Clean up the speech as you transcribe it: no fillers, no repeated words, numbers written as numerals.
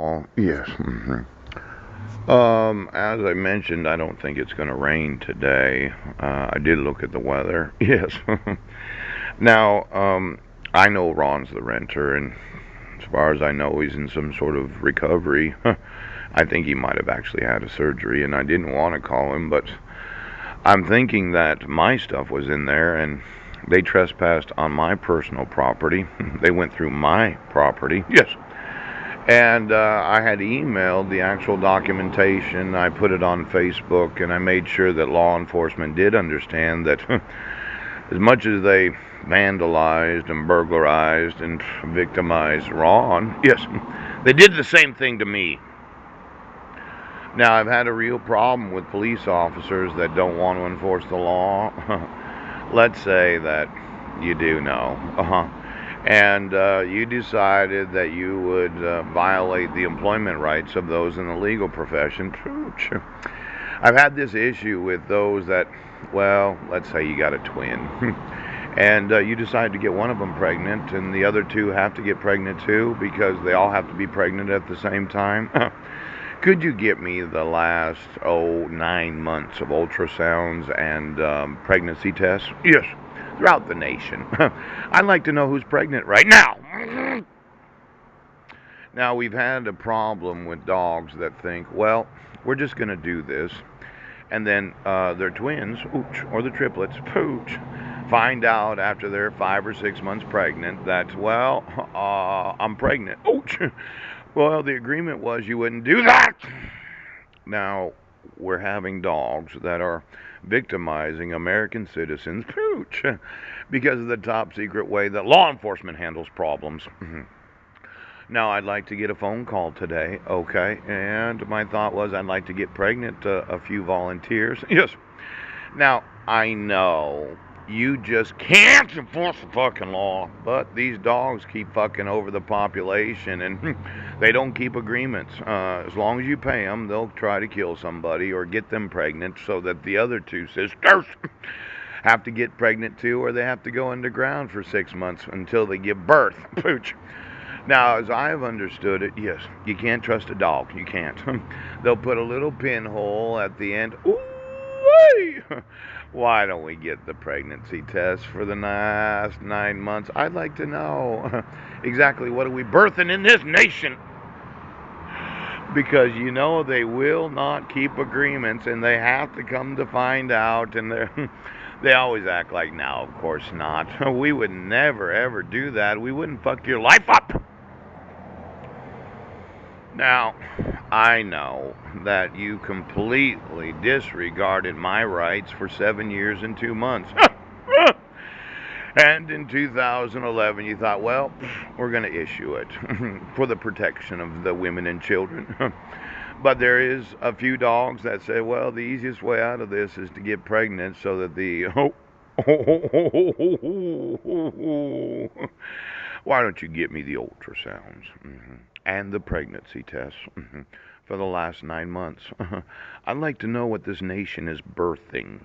Oh, yes. As I mentioned, I don't think it's going to rain today. I did look at the weather. Yes. Now, I know Ron's the renter, and as far as I know, he's in some sort of recovery. I think he might have actually had a surgery, and I didn't want to call him, but I'm thinking that my stuff was in there, and they trespassed on my personal property. They went through my property. Yes. And I had emailed the actual documentation. I put it on Facebook, and I made sure that law enforcement did understand that as much as they vandalized and burglarized and victimized Ron, yes, they did the same thing to me. Now, I've had a real problem with police officers that don't want to enforce the law. Let's say that you do know. And you decided that you would violate the employment rights of those in the legal profession. I've had this issue with those that, well, let's say you got a twin, and you decide to get one of them pregnant, and the other two have to get pregnant too because they all have to be pregnant at the same time. Could you get me the last 9 months of ultrasounds and pregnancy tests? Yes, throughout the nation. I'd like to know who's pregnant right now. Now, we've had a problem with dogs that think, well, we're just going to do this. And then their twins, or the triplets, find out after they're 5 or 6 months pregnant that, well, I'm pregnant. Well, the agreement was you wouldn't do that. Now, we're having dogs that are victimizing American citizens, because of the top secret way that law enforcement handles problems. Now, I'd like to get a phone call today, okay? And my thought was I'd like to get pregnant a few volunteers. Yes. Now, I know you just can't enforce the fucking law, but these dogs keep fucking over the population, and they don't keep agreements. As long as you pay them, they'll try to kill somebody or get them pregnant so that the other two sisters have to get pregnant too, or they have to go underground for 6 months until they give birth. Pooch. Now, as I've understood it, yes, you can't trust a dog. You can't. They'll put a little pinhole at the end. Ooh, why don't we get the pregnancy test for the last 9 months? I'd like to know exactly what are we birthing in this nation. Because you know they will not keep agreements, and they have to come to find out, and they always act like, no, of course not. We would never, ever do that. We wouldn't fuck your life up. Now, I know that you completely disregarded my rights for 7 years and 2 months. And in 2011, you thought, well, we're going to issue it for the protection of the women and children. But there is a few dogs that say, well, the easiest way out of this is to get pregnant so that the... Why don't you get me the ultrasounds and the pregnancy tests for the last 9 months? I'd like to know what this nation is birthing.